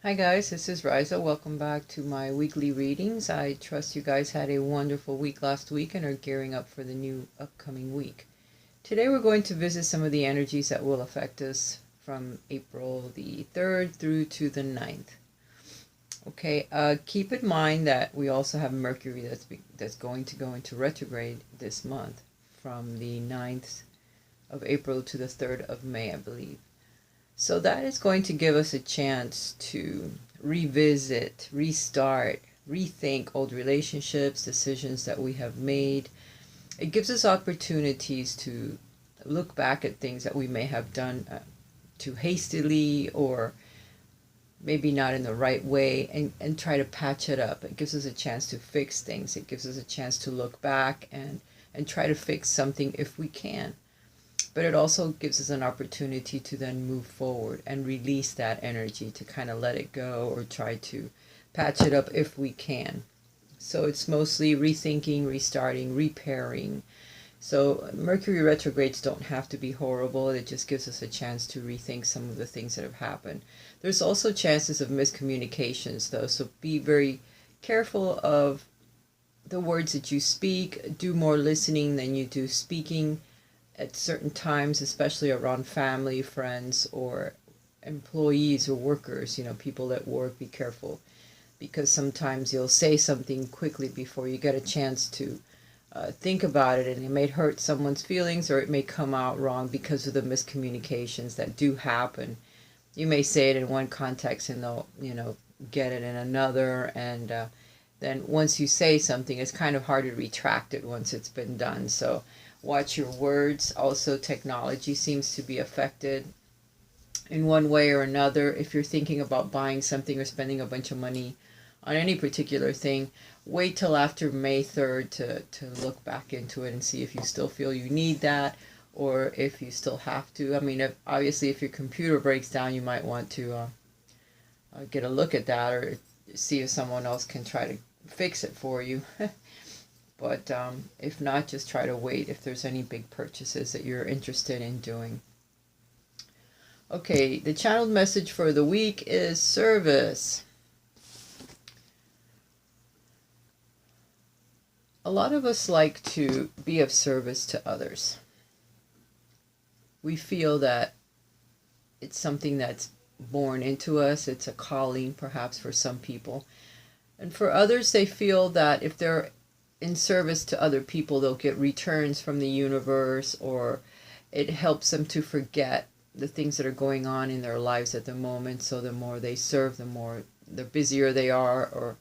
Hi guys, this is Raisa. Welcome back to my weekly readings. I trust you guys had a wonderful week last week and are gearing up for the new upcoming week. Today we're going to visit some of the energies that will affect us from April the 3rd through to the 9th. Okay, keep in mind that we also have Mercury that's going to go into retrograde this month from the 9th of April to the 3rd of May, I believe. So that is going to give us a chance to revisit, restart, rethink old relationships, decisions that we have made. It gives us opportunities to look back at things that we may have done too hastily or maybe not in the right way and try to patch it up. It gives us a chance to fix things. It gives us a chance to look back and try to fix something if we can. But it also gives us an opportunity to then move forward and release that energy, to kind of let it go or try to patch it up if we can. So it's mostly rethinking, restarting, repairing. So Mercury retrogrades don't have to be horrible. It just gives us a chance to rethink some of the things that have happened. There's also chances of miscommunications though, so be very careful of the words that you speak. Do more listening than you do speaking at certain times, especially around family, friends, or employees or workers, people at work. Be careful, because sometimes you'll say something quickly before you get a chance to think about it, and it may hurt someone's feelings or it may come out wrong because of the miscommunications that do happen. You may say it in one context and they'll, get it in another, and then once you say something, it's kind of hard to retract it once it's been done. So watch your words. Also, technology seems to be affected in one way or another. If you're thinking about buying something or spending a bunch of money on any particular thing, wait till after May 3rd to look back into it and see if you still feel you need that or if you still have to. I mean, obviously if your computer breaks down, you might want to get a look at that or see if someone else can try to fix it for you. But if not, just try to wait if there's any big purchases that you're interested in doing. Okay, the channeled message for the week is service. A lot of us like to be of service to others. We feel that it's something that's born into us. It's a calling, perhaps, for some people. And for others, they feel that if they're in service to other people, they'll get returns from the universe, or it helps them to forget the things that are going on in their lives at the moment. So the more they serve, the busier they are, or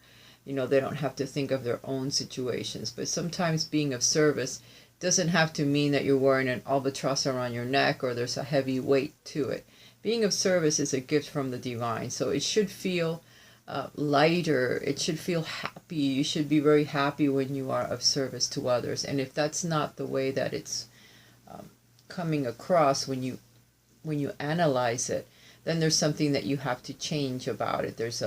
they don't have to think of their own situations. But sometimes being of service doesn't have to mean that you're wearing an albatross around your neck or there's a heavy weight to it. Being of service is a gift from the divine, so it should feel lighter. It should feel happy. You should be very happy when you are of service to others. And if that's not the way that it's coming across when you analyze it, then there's something that you have to change about it. There's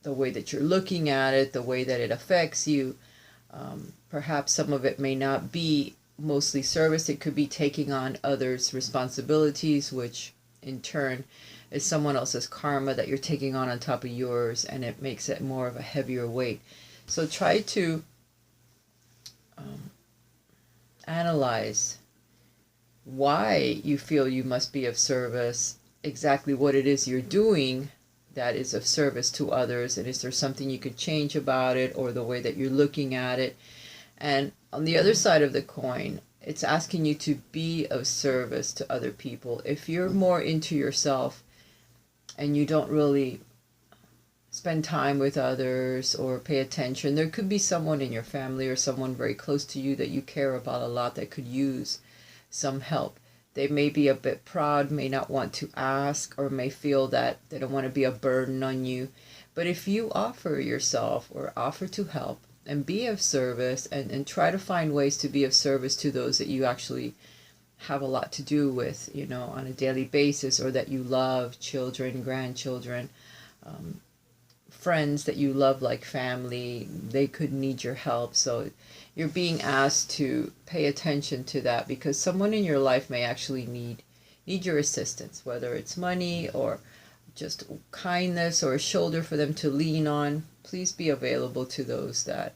the way that you're looking at it, the way that it affects you. Perhaps some of it may not be mostly service. It could be taking on others' responsibilities, which in turn is someone else's karma that you're taking on top of yours, and it makes it more of a heavier weight. So try to analyze why you feel you must be of service, exactly what it is you're doing that is of service to others, and is there something you could change about it or the way that you're looking at it. And on the other side of the coin, it's asking you to be of service to other people. If you're more into yourself and you don't really spend time with others or pay attention, there could be someone in your family or someone very close to you that you care about a lot that could use some help. They may be a bit proud, may not want to ask, or may feel that they don't want to be a burden on you. But if you offer yourself or offer to help and be of service, and try to find ways to be of service to those that you actually have a lot to do with, on a daily basis, or that you love, children, grandchildren, friends that you love like family, they could need your help. So you're being asked to pay attention to that, because someone in your life may actually need your assistance, whether it's money or just kindness or a shoulder for them to lean on, please be available to those that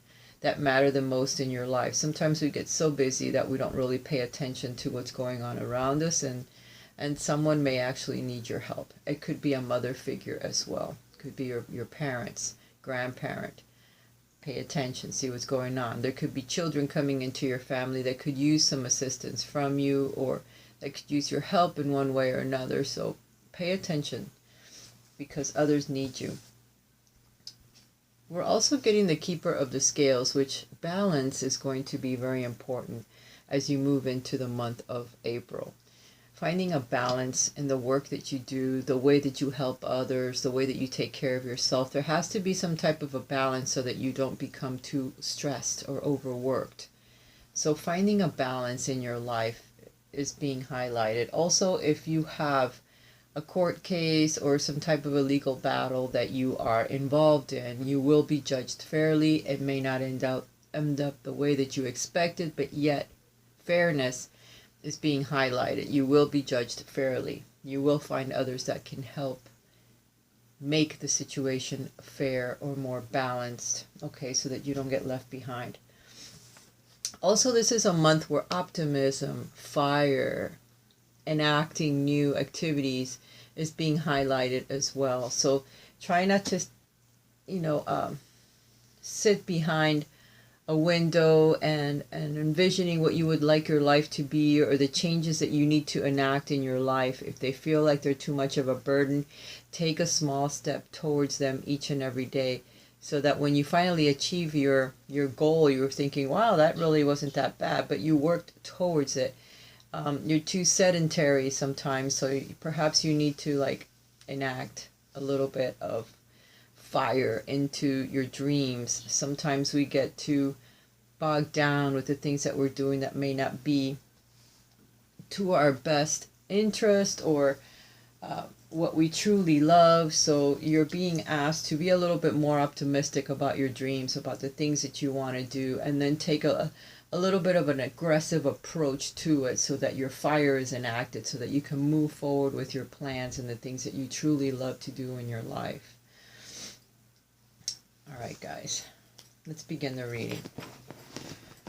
matter the most in your life. Sometimes we get so busy that we don't really pay attention to what's going on around us, and someone may actually need your help. It could be a mother figure as well. It could be your parents, grandparent. Pay attention, see what's going on. There could be children coming into your family that could use some assistance from you, or that could use your help in one way or another. So pay attention, because others need you. We're also getting the Keeper of the Scales, which balance is going to be very important as you move into the month of April. Finding a balance in the work that you do, the way that you help others, the way that you take care of yourself. There has to be some type of a balance so that you don't become too stressed or overworked. So finding a balance in your life is being highlighted. Also, if you have a court case or some type of a legal battle that you are involved in, you will be judged fairly. It may not end up the way that you expected, but yet fairness is being highlighted. You will be judged fairly. You will find others that can help make the situation fair or more balanced, okay, so that you don't get left behind. Also, this is a month where optimism, fire, enacting new activities is being highlighted as well. So try not to, sit behind a window and envisioning what you would like your life to be, or the changes that you need to enact in your life. If they feel like they're too much of a burden, take a small step towards them each and every day, so that when you finally achieve your goal, you're thinking, wow, that really wasn't that bad, but you worked towards it. You're too sedentary sometimes, so perhaps you need to enact a little bit of fire into your dreams. Sometimes we get too bogged down with the things that we're doing that may not be to our best interest or what we truly love. So you're being asked to be a little bit more optimistic about your dreams, about the things that you want to do, and then take a little bit of an aggressive approach to it, so that your fire is enacted, so that you can move forward with your plans and the things that you truly love to do in your life. All right, guys, let's begin the reading.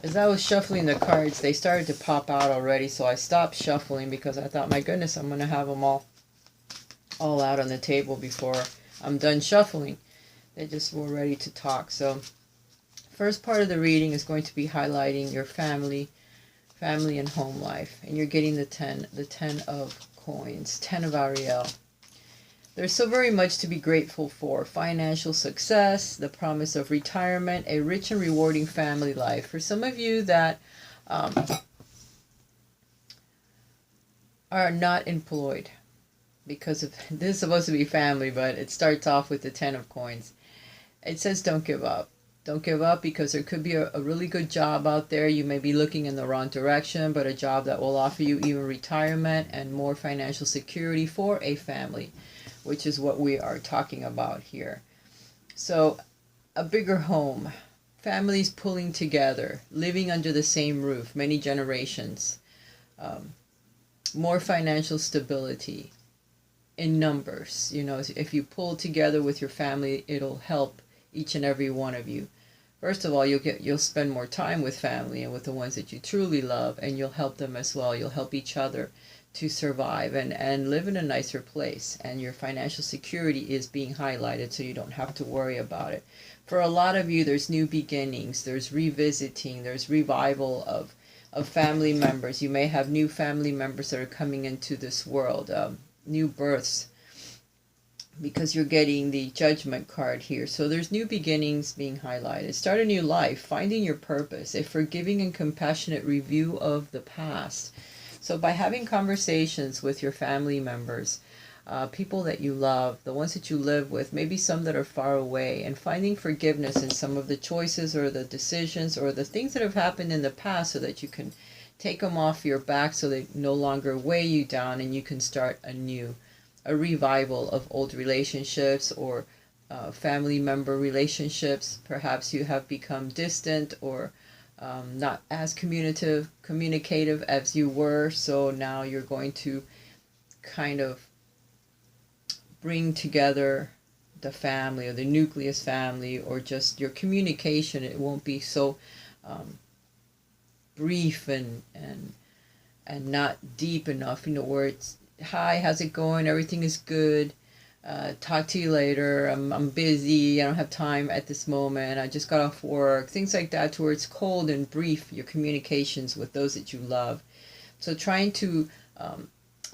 As I was shuffling the cards, they started to pop out already, so I stopped shuffling because I thought, my goodness, I'm going to have them all out on the table before I'm done shuffling. They just were ready to talk. So first part of the reading is going to be highlighting your family and home life, and you're getting the 10 of coins, 10 of Ariel. There's so very much to be grateful for. Financial success, the promise of retirement, a rich and rewarding family life. For some of you that are not employed, because of this is supposed to be family, but it starts off with the 10 of coins. It says don't give up. Don't give up, because there could be a really good job out there. You may be looking in the wrong direction, but a job that will offer you even retirement and more financial security for a family, which is what we are talking about here. So a bigger home, families pulling together, living under the same roof, many generations, more financial stability in numbers. If you pull together with your family, it'll help each and every one of you. First of all, you'll spend more time with family and with the ones that you truly love, and you'll help them as well. You'll help each other to survive and live in a nicer place, and your financial security is being highlighted, so you don't have to worry about it. For a lot of you, there's new beginnings, there's revisiting, there's revival of family members. You may have new family members that are coming into this world, new births, because you're getting the Judgment card here. So there's new beginnings being highlighted. Start a new life, finding your purpose, a forgiving and compassionate review of the past. So by having conversations with your family members, people that you love, the ones that you live with, maybe some that are far away, and finding forgiveness in some of the choices or the decisions or the things that have happened in the past, so that you can take them off your back, so they no longer weigh you down, and you can start anew. A revival of old relationships or family member relationships. Perhaps you have become distant or not as communicative as you were, so now you're going to kind of bring together the family or the nucleus family, or just your communication. It won't be so brief and not deep enough, where it's, hi, how's it going? Everything is good. Talk to you later. I'm busy. I don't have time at this moment. I just got off work. Things like that, to where it's cold and brief, your communications with those that you love. So trying to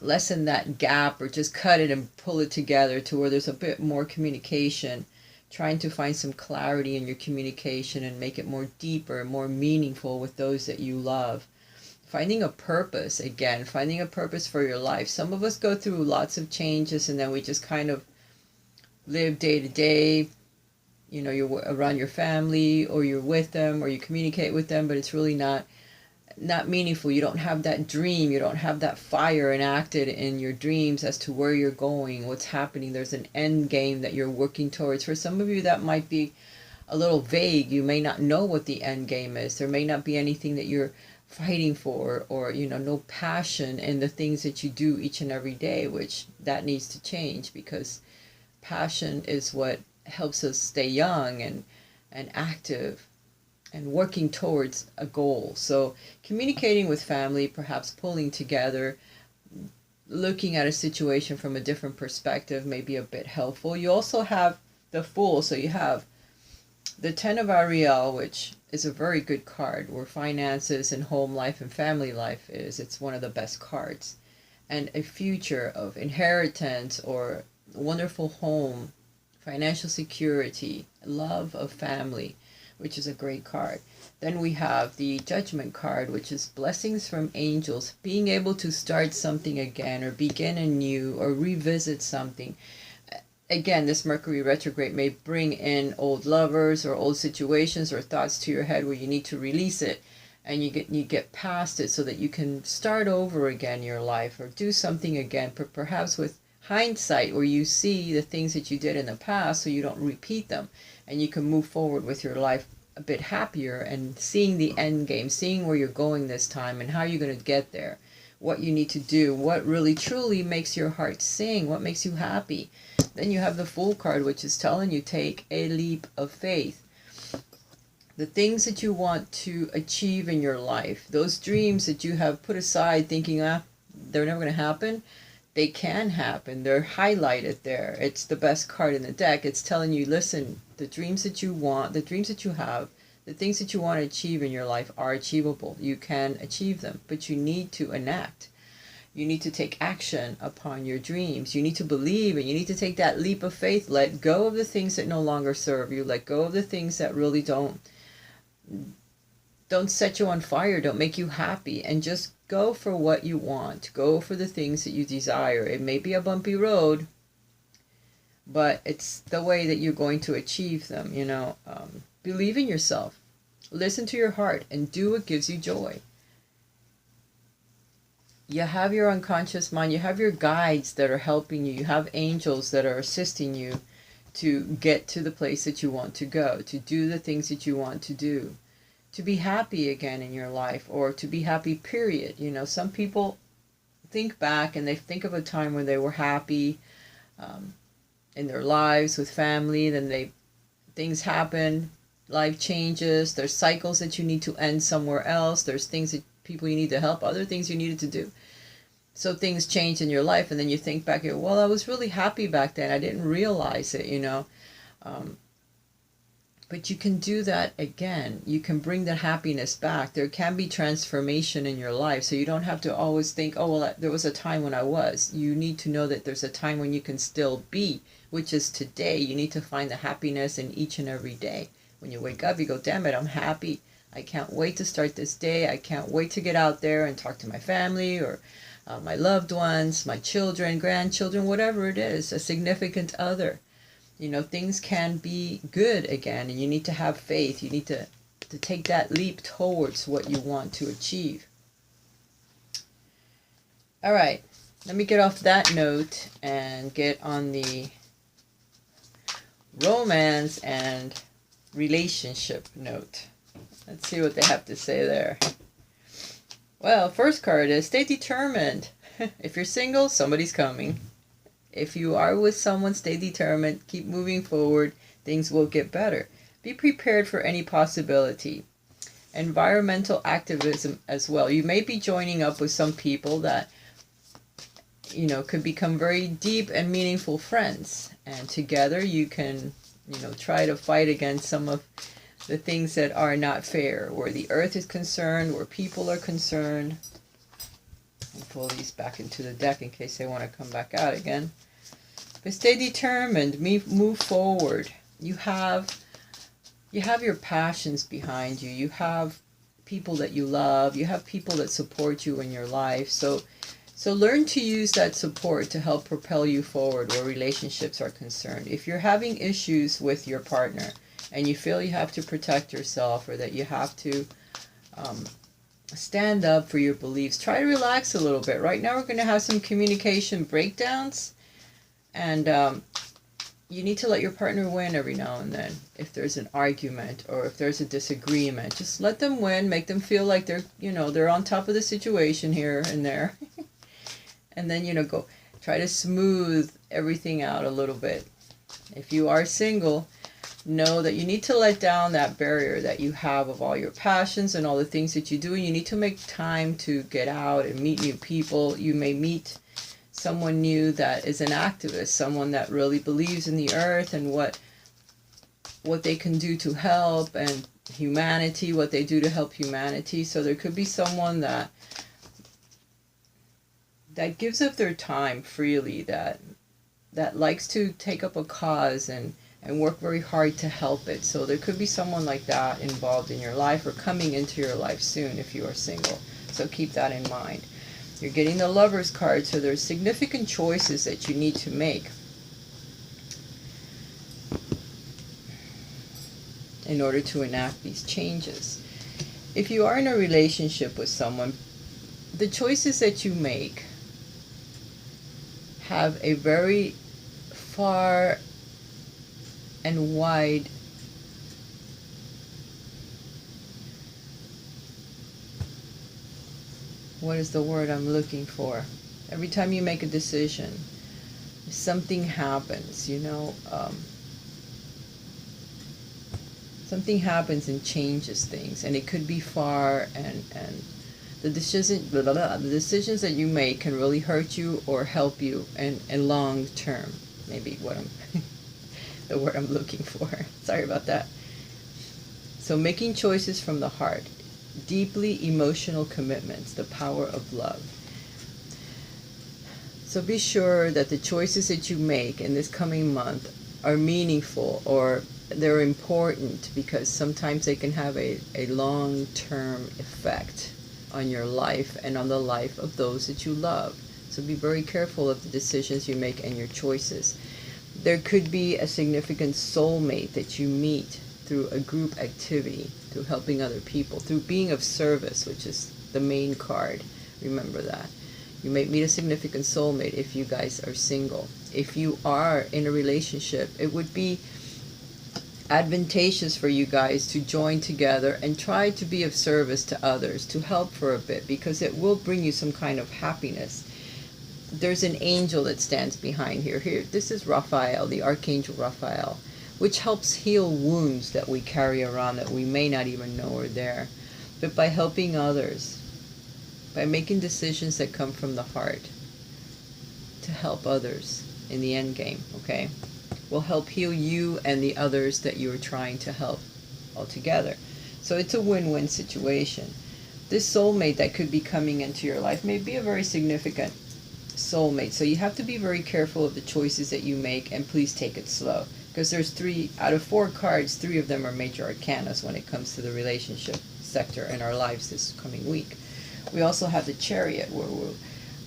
lessen that gap, or just cut it and pull it together to where there's a bit more communication. Trying to find some clarity in your communication and make it more deeper, more meaningful with those that you love. Finding a purpose, again, finding a purpose for your life. Some of us go through lots of changes and then we just kind of live day to day. You're around your family, or you're with them, or you communicate with them, but it's really not meaningful. You don't have that dream. You don't have that fire enacted in your dreams as to where you're going, what's happening. There's an end game that you're working towards. For some of you, that might be a little vague. You may not know what the end game is. There may not be anything that you're fighting for, or no passion in the things that you do each and every day, which that needs to change, because passion is what helps us stay young and active and working towards a goal. So communicating with family, perhaps pulling together, looking at a situation from a different perspective may be a bit helpful. You also have the Fool. So you have the Ten of Ariel, which is a very good card, where finances and home life and family life is. It's one of the best cards. And a future of inheritance, or wonderful home, financial security, love of family, which is a great card. Then we have the Judgment card, which is blessings from angels, being able to start something again, or begin anew, or revisit something. Again, this Mercury retrograde may bring in old lovers or old situations or thoughts to your head where you need to release it, and you get past it so that you can start over again your life, or do something again, perhaps with hindsight, where you see the things that you did in the past so you don't repeat them, and you can move forward with your life a bit happier, and seeing the end game, seeing where you're going this time and how you're going to get there, what you need to do, what really truly makes your heart sing, what makes you happy. Then you have the Fool card, which is telling you, take a leap of faith. The things that you want to achieve in your life, those dreams that you have put aside thinking, they're never going to happen, they can happen. They're highlighted there. It's the best card in the deck. It's telling you, listen, the dreams that you want, the dreams that you have, the things that you want to achieve in your life are achievable. You can achieve them, but you need to enact. You need to take action upon your dreams. You need to believe, and you need to take that leap of faith. Let go of the things that no longer serve you. Let go of the things that really don't set you on fire, don't make you happy, and just go for what you want. Go for the things that you desire. It may be a bumpy road, but it's the way that you're going to achieve them. Believe in yourself. Listen to your heart and do what gives you joy. You have your unconscious mind. You have your guides that are helping you. You have angels that are assisting you to get to the place that you want to go, to do the things that you want to do, to be happy again in your life, or to be happy, period. Some people think back and they think of a time when they were happy in their lives with family. Then things happen, life changes. There's cycles that you need to end somewhere else. There's things that people you need to help, other things you needed to do. So things change in your life, and then you think back, well, I was really happy back then. I didn't realize it, But you can do that again. You can bring the happiness back. There can be transformation in your life. So you don't have to always think, oh, well, there was a time when I was. You need to know that there's a time when you can still be, which is today. You need to find the happiness in each and every day. When you wake up, you go, damn it, I'm happy. I can't wait to start this day. I can't wait to get out there and talk to my family, or my loved ones, my children, grandchildren, whatever it is, a significant other. Things can be good again, and you need to have faith. You need to take that leap towards what you want to achieve. All right, let me get off that note and get on the romance and relationship note. Let's see what they have to say there. Well, first card is stay determined. If you're single, somebody's coming. If you are with someone, stay determined, keep moving forward, things will get better. Be prepared for any possibility. Environmental activism as well. You may be joining up with some people that, you know, could become very deep and meaningful friends. And together you can, you know, try to fight against some of the things that are not fair, where the earth is concerned, where people are concerned. I'll pull these back into the deck in case they want to come back out again. But stay determined, move forward. You have your passions behind you. You have people that you love. You have people that support you in your life. So learn to use that support to help propel you forward where relationships are concerned. If you're having issues with your partner and you feel you have to protect yourself, or that you have to stand up for your beliefs, try to relax a little bit. Right now we're going to have some communication breakdowns, and you need to let your partner win every now and then. If there's an argument or if there's a disagreement, just let them win. Make them feel like they're, you know, they're on top of the situation here and there. And then, you know, go try to smooth everything out a little bit. If you are single, know that you need to let down that barrier that you have of all your passions and all the things that you do. And you need to make time to get out and meet new people. You may meet someone new that is an activist, someone that really believes in the earth and what they can do to help, and humanity, what they do to help humanity. So there could be someone that gives up their time freely, that likes to take up a cause and work very hard to help it. So there could be someone like that involved in your life or coming into your life soon if you are single. So keep that in mind. You're getting the Lover's card, so there's significant choices that you need to make in order to enact these changes. If you are in a relationship with someone, the choices that you make have a very far and wide what is the word I'm looking for? Every time you make a decision, something happens, you know, something happens and changes things, and it could be far, and the decisions that you make can really hurt you or help you and long term. Maybe what I'm the word I'm looking for. Sorry about that. So making choices from the heart. Deeply emotional commitments, the power of love. So be sure that the choices that you make in this coming month are meaningful, or they're important, because sometimes they can have a long-term effect on your life and on the life of those that you love. So be very careful of the decisions you make and your choices. There could be a significant soulmate that you meet through a group activity, through helping other people, through being of service, which is the main card. Remember that. You may meet a significant soulmate if you guys are single. If you are in a relationship, it would be advantageous for you guys to join together and try to be of service to others, to help for a bit, because it will bring you some kind of happiness. There's an angel that stands behind here. This is Raphael, the Archangel Raphael, which helps heal wounds that we carry around that we may not even know are there. But by helping others, by making decisions that come from the heart to help others in the end game, okay, will help heal you and the others that you're trying to help altogether. So it's a win-win situation. This soulmate that could be coming into your life may be a very significant soulmate. So you have to be very careful of the choices that you make, and please take it slow. Because there's 3 out of 4 cards, 3 of them are major arcanas when it comes to the relationship sector in our lives this coming week. We also have the Chariot, where we're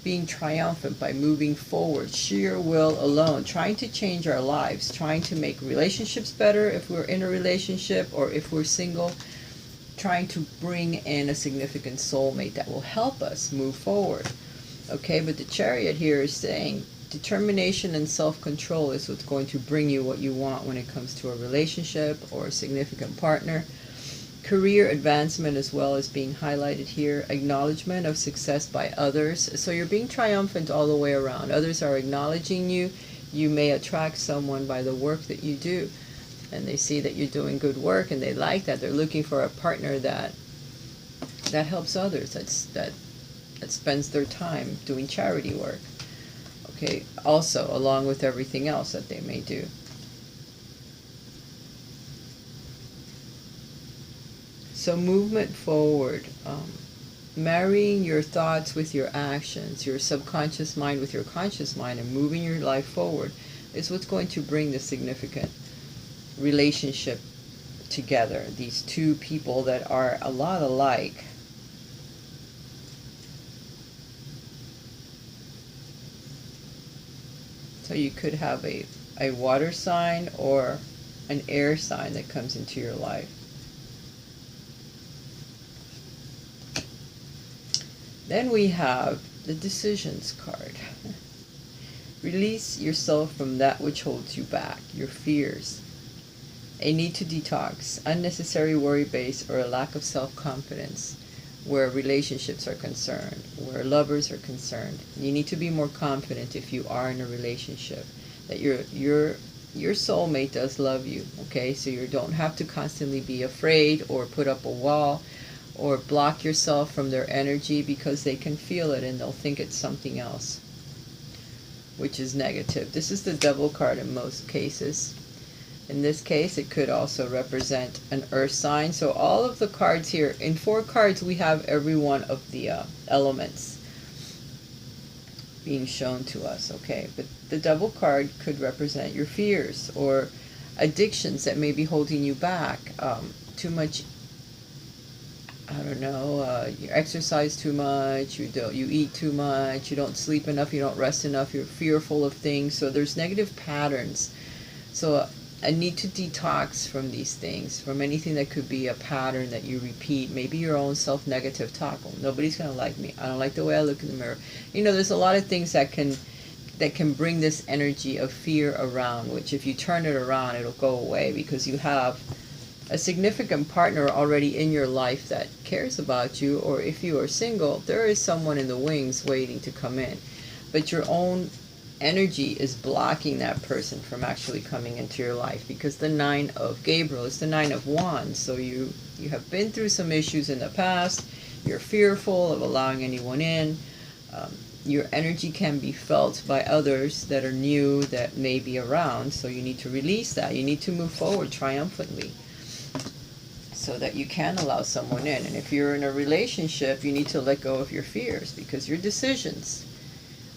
being triumphant by moving forward, sheer will alone, trying to change our lives, trying to make relationships better if we're in a relationship, or if we're single, trying to bring in a significant soulmate that will help us move forward. Okay, but the Chariot here is saying determination and self-control is what's going to bring you what you want when it comes to a relationship or a significant partner. Career advancement as well is being highlighted here. Acknowledgement of success by others. So you're being triumphant all the way around. Others are acknowledging you. You may attract someone by the work that you do, and they see that you're doing good work and they like that. They're looking for a partner that helps others, that spends their time doing charity work. Okay, also along with everything else that they may do. So movement forward, marrying your thoughts with your actions, your subconscious mind with your conscious mind, and moving your life forward is what's going to bring the significant relationship together. These two people that are a lot alike. So you could have a water sign or an air sign that comes into your life. Then we have the decisions card. Release yourself from that which holds you back, your fears, a need to detox, unnecessary worry base, or a lack of self-confidence where relationships are concerned, where lovers are concerned. You need to be more confident if you are in a relationship, that your soulmate does love you, okay? So you don't have to constantly be afraid or put up a wall or block yourself from their energy, because they can feel it and they'll think it's something else, which is negative. This is the Devil card in most cases. In this case, it could also represent an earth sign. So all of the cards here, in 4 cards, we have every one of the elements being shown to us, okay? But the Devil card could represent your fears or addictions that may be holding you back. Too much, I don't know, you exercise too much, you eat too much, you don't sleep enough, you don't rest enough, you're fearful of things. So there's negative patterns. So a need to detox from these things, from anything that could be a pattern that you repeat. Maybe your own self-negative talk. Oh, nobody's going to like me. I don't like the way I look in the mirror. You know, there's a lot of things that can bring this energy of fear around, which if you turn it around, it'll go away, because you have a significant partner already in your life that cares about you. Or if you are single, there is someone in the wings waiting to come in. But your own energy is blocking that person from actually coming into your life, because the 9 of Gabriel is the 9 of Wands. So you have been through some issues in the past. You're fearful of allowing anyone in. Your energy can be felt by others that are new, that may be around. So you need to release that. You need to move forward triumphantly so that you can allow someone in. And if you're in a relationship, you need to let go of your fears, because your decisions,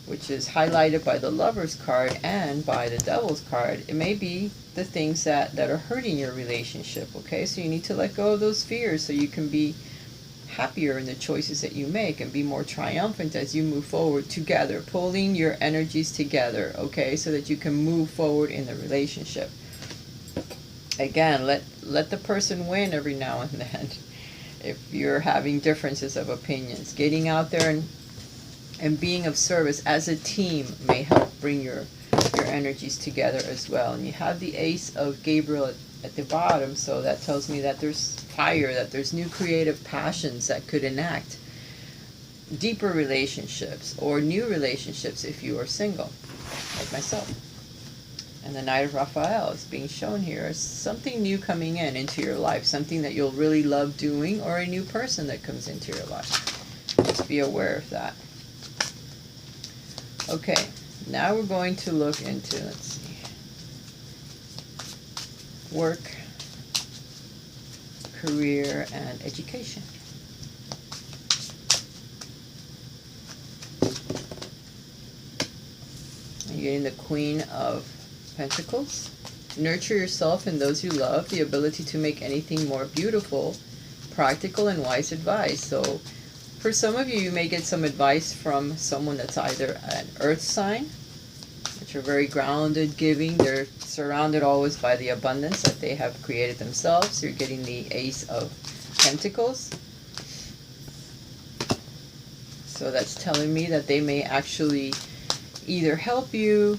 which is highlighted by the Lover's card and by the Devil's card, it may be the things that are hurting your relationship, okay? So you need to let go of those fears so you can be happier in the choices that you make and be more triumphant as you move forward together, pulling your energies together, okay? So that you can move forward in the relationship. Again, let the person win every now and then if you're having differences of opinions. Getting out there and being of service as a team may help bring your energies together as well. And you have the Ace of Gabriel at the bottom, so that tells me that there's fire, that there's new creative passions that could enact deeper relationships or new relationships if you are single, like myself. And the Knight of Raphael is being shown here as something new coming into your life, something that you'll really love doing, or a new person that comes into your life. Just be aware of that. Okay, now we're going to look into, let's see, work, career, and education. You're getting the Queen of Pentacles. Nurture yourself and those you love, the ability to make anything more beautiful, practical and wise advice. So for some of you, you may get some advice from someone that's either an earth sign, which are very grounded, giving. They're surrounded always by the abundance that they have created themselves. You're getting the Ace of Pentacles. So that's telling me that they may actually either help you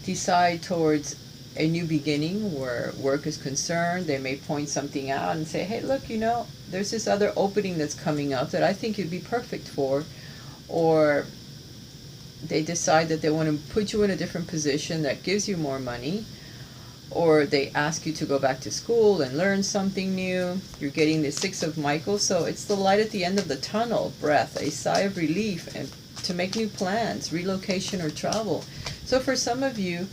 decide towards a new beginning where work is concerned. They may point something out and say, hey, look, you know, there's this other opening that's coming up that I think you'd be perfect for. Or they decide that they want to put you in a different position that gives you more money. Or they ask you to go back to school and learn something new. You're getting the Six of Michael, so it's the light at the end of the tunnel, breath, a sigh of relief, and to make new plans, relocation or travel. So for some of you,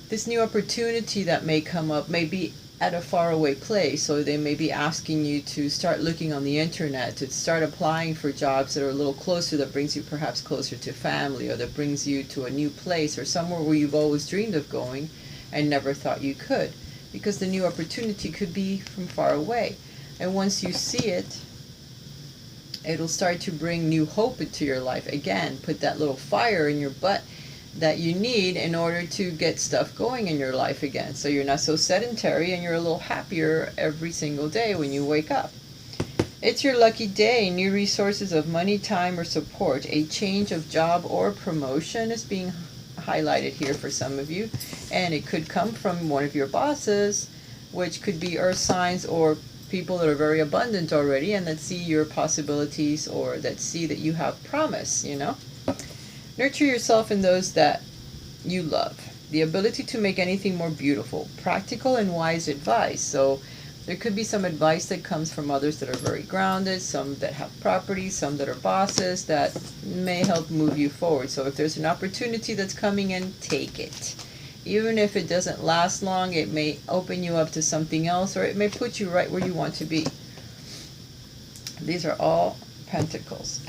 this new opportunity that may come up may be at a faraway place, so they may be asking you to start looking on the internet, to start applying for jobs that are a little closer, that brings you perhaps closer to family, or that brings you to a new place or somewhere where you've always dreamed of going and never thought you could, because the new opportunity could be from far away. And once you see it, it'll start to bring new hope into your life. Again, put that little fire in your butt that you need in order to get stuff going in your life again, so you're not so sedentary and you're a little happier every single day when you wake up. It's your lucky day. New resources of money, time, or support. A change of job or promotion is being highlighted here for some of you, and it could come from one of your bosses, which could be earth signs or people that are very abundant already and that see your possibilities, or that see that you have promise, you know. Nurture yourself and those that you love. The ability to make anything more beautiful. Practical and wise advice. So there could be some advice that comes from others that are very grounded, some that have property, some that are bosses, that may help move you forward. So if there's an opportunity that's coming in, take it. Even if it doesn't last long, it may open you up to something else, or it may put you right where you want to be. These are all pentacles.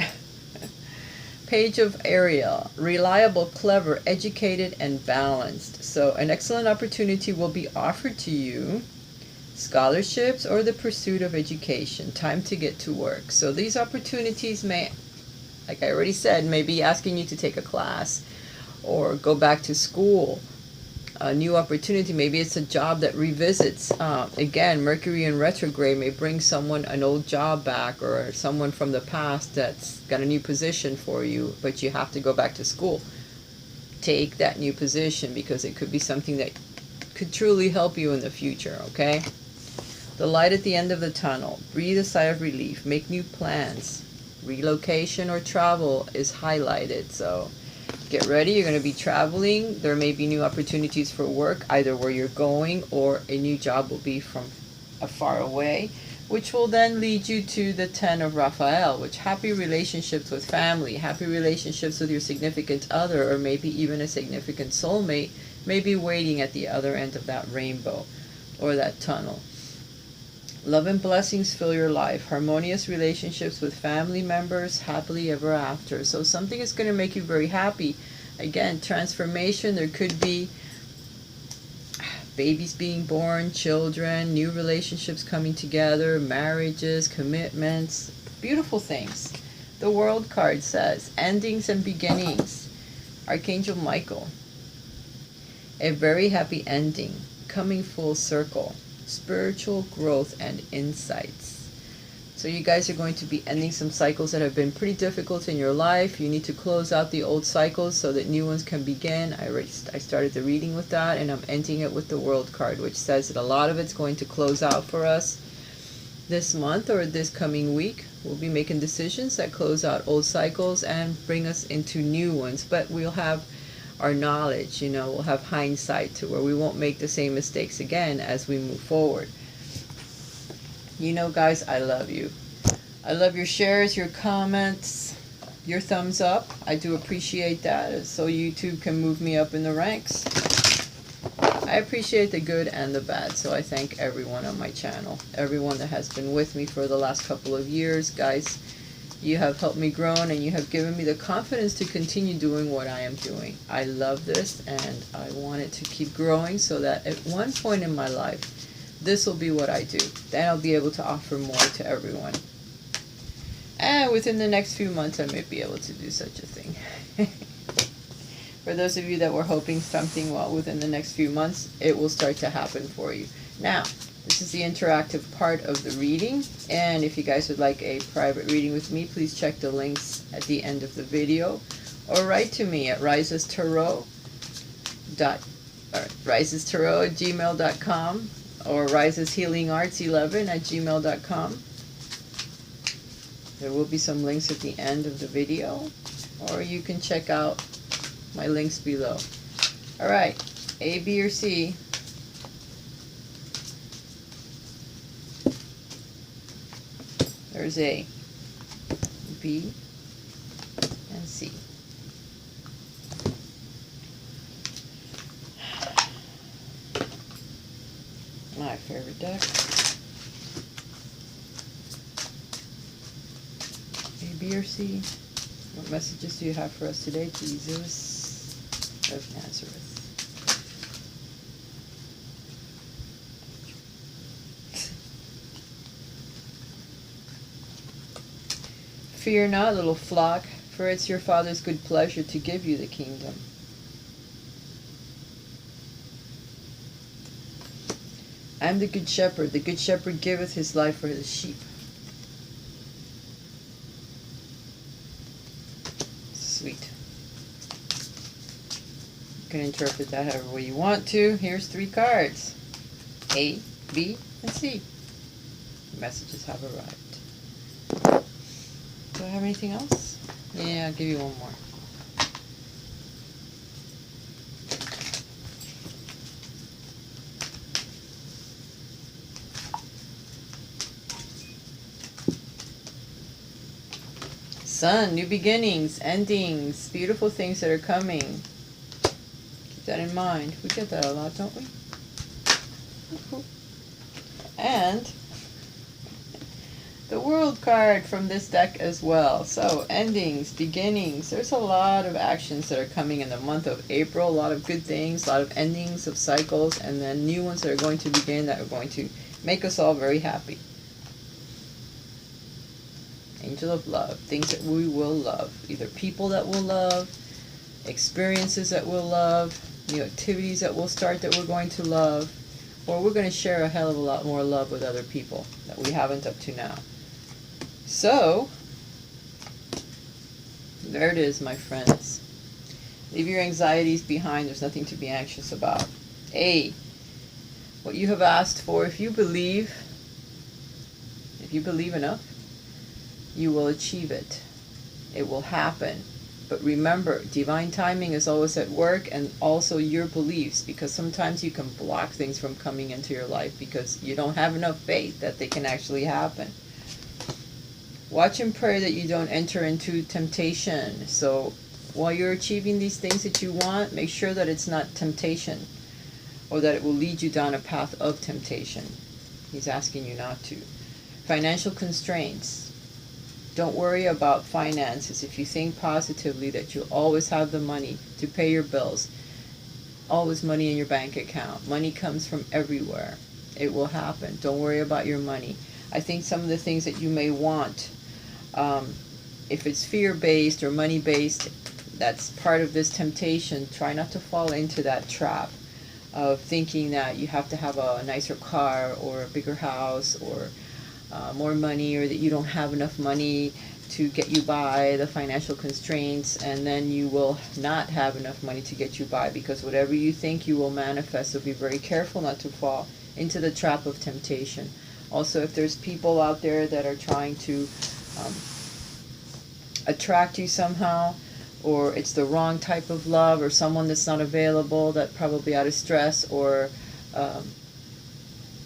Page of Ariel. Reliable, clever, educated, and balanced. So an excellent opportunity will be offered to you. Scholarships or the pursuit of education. Time to get to work. So these opportunities may, like I already said, may be asking you to take a class or go back to school. A new opportunity, maybe it's a job that revisits. Again, Mercury in retrograde may bring someone an old job back, or someone from the past that's got a new position for you, but you have to go back to school. Take that new position, because it could be something that could truly help you in the future, okay? The light at the end of the tunnel. Breathe a sigh of relief. Make new plans. Relocation or travel is highlighted, so get ready. You're going to be traveling. There may be new opportunities for work, either where you're going, or a new job will be from far away, which will then lead you to the 10 of Raphael, which happy relationships with family, happy relationships with your significant other, or maybe even a significant soulmate may be waiting at the other end of that rainbow or that tunnel. Love and blessings fill your life. Harmonious relationships with family members, happily ever after. So something is going to make you very happy. Again, transformation. There could be babies being born, children, new relationships coming together, marriages, commitments, beautiful things. The World card says, endings and beginnings. Archangel Michael. A very happy ending, coming full circle. Spiritual growth and insights. So you guys are going to be ending some cycles that have been pretty difficult in your life. You need to close out the old cycles so that new ones can begin. I started the reading with that, and I'm ending it with the World card, which says that a lot of it's going to close out for us this month or this coming week. We'll be making decisions that close out old cycles and bring us into new ones, but we'll have our knowledge, you know, we'll have hindsight to where we won't make the same mistakes again as we move forward. You know, guys, I love you. I love your shares, your comments, your thumbs up. I do appreciate that, so YouTube can move me up in the ranks. I appreciate the good and the bad, so I thank everyone on my channel, everyone that has been with me for the last couple of years. Guys, you have helped me grow, and you have given me the confidence to continue doing what I am doing. I love this, and I want it to keep growing so that at one point in my life, this will be what I do. Then I'll be able to offer more to everyone. And within the next few months, I may be able to do such a thing. For those of you that were hoping something, well, within the next few months, it will start to happen for you. Now, this is the interactive part of the reading, and if you guys would like a private reading with me, please check the links at the end of the video, or write to me at raisatarot.com. raisatarot@gmail.com or raisashealingarts11@gmail.com. There will be some links at the end of the video, or you can check out my links below. All right, A, B, or C. There's A, B, and C. My favorite deck. A, B, or C. What messages do you have for us today, Jesus of Nazareth? Fear not, little flock, for it's your Father's good pleasure to give you the kingdom. I am the good shepherd. The good shepherd giveth his life for his sheep. Sweet. You can interpret that however way you want to. Here's 3 cards. A, B, and C. The messages have arrived. Do I have anything else? Yeah, I'll give you one more. Sun, new beginnings, endings, beautiful things that are coming. Keep that in mind. We get that a lot, don't we? And the World card from this deck as well. So, endings, beginnings. There's a lot of actions that are coming in the month of April. A lot of good things, a lot of endings of cycles, and then new ones that are going to begin that are going to make us all very happy. Angel of love, things that we will love. Either people that we'll love, experiences that we'll love, new activities that we'll start that we're going to love, or we're going to share a hell of a lot more love with other people that we haven't up to now. So, there it is, my friends. Leave your anxieties behind. There's nothing to be anxious about. A, what you have asked for, if you believe enough, you will achieve it. It will happen. But remember, divine timing is always at work, and also your beliefs, because sometimes you can block things from coming into your life because you don't have enough faith that they can actually happen. Watch and pray that you don't enter into temptation. So while you're achieving these things that you want, make sure that it's not temptation, or that it will lead you down a path of temptation. He's asking you not to. Financial constraints. Don't worry about finances. If you think positively that you'll always have the money to pay your bills, always money in your bank account. Money comes from everywhere. It will happen. Don't worry about your money. I think some of the things that you may want, if it's fear-based or money-based, that's part of this temptation. Try not to fall into that trap of thinking that you have to have a nicer car or a bigger house or more money, or that you don't have enough money to get you by, the financial constraints, and then you will not have enough money to get you by, because whatever you think you will manifest. So be very careful not to fall into the trap of temptation. Also, if there's people out there that are trying to attract you somehow, or it's the wrong type of love, or someone that's not available, that probably out of stress or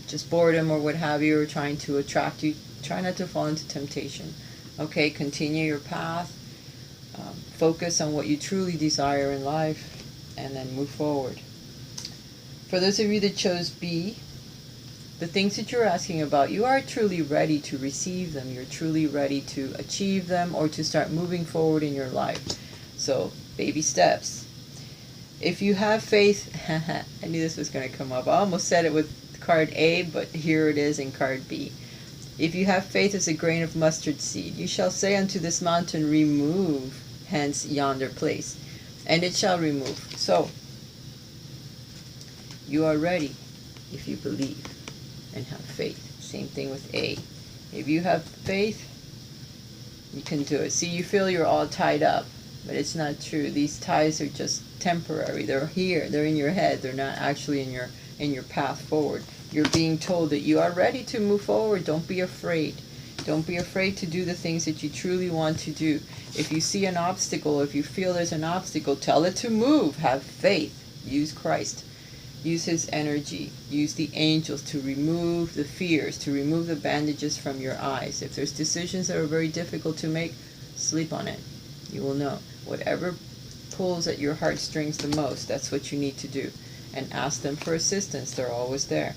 just boredom or what have you, or trying to attract you, try not to fall into temptation. Okay, continue your path. Focus on what you truly desire in life, and then move forward. For those of you that chose B, the things that you're asking about, you are truly ready to receive them. You're truly ready to achieve them, or to start moving forward in your life. So, baby steps. If you have faith, I knew this was going to come up. I almost said it with card A, but here it is in card B. If you have faith as a grain of mustard seed, you shall say unto this mountain, remove hence yonder place, and it shall remove. So, you are ready if you believe and have faith. Same thing with A. If you have faith, you can do it. See, you feel you're all tied up. But it's not true. These ties are just temporary. They're here. They're in your head. They're not actually in your path forward. You're being told that you are ready to move forward. Don't be afraid. Don't be afraid to do the things that you truly want to do. If you see an obstacle, if you feel there's an obstacle, tell it to move. Have faith. Use Christ. Use his energy. Use the angels to remove the fears, to remove the bandages from your eyes. If there's decisions that are very difficult to make, sleep on it. You will know. Whatever pulls at your heartstrings the most, that's what you need to do. And ask them for assistance. They're always there.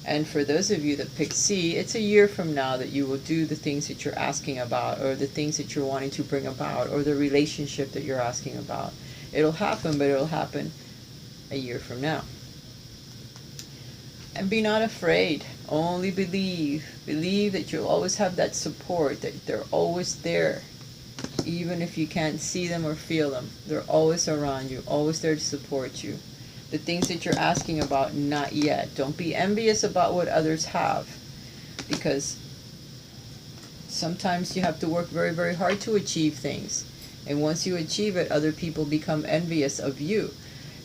And for those of you that pick C, it's a year from now that you will do the things that you're asking about, or the things that you're wanting to bring about, or the relationship that you're asking about. It'll happen, but it'll happen a year from now. And be not afraid. Only believe. Believe that you'll always have that support, that they're always there. Even if you can't see them or feel them, they're always around you, always there to support you. The things that you're asking about, not yet. Don't be envious about what others have, because sometimes you have to work very, very hard to achieve things. And once you achieve it, other people become envious of you.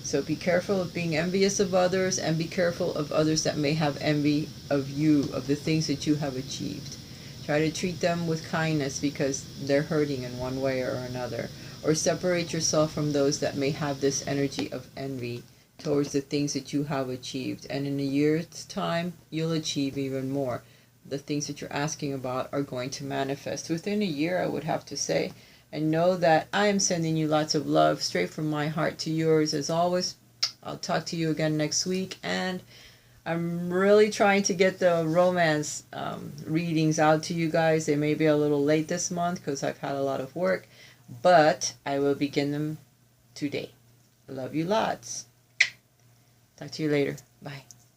So be careful of being envious of others, and be careful of others that may have envy of you, of the things that you have achieved. Try to treat them with kindness because they're hurting in one way or another. Or separate yourself from those that may have this energy of envy towards the things that you have achieved. And in a year's time, you'll achieve even more. The things that you're asking about are going to manifest within a year, I would have to say. And know that I am sending you lots of love straight from my heart to yours. As always, I'll talk to you again next week. And I'm really trying to get the romance readings out to you guys. They may be a little late this month because I've had a lot of work. But I will begin them today. Love you lots. Talk to you later. Bye.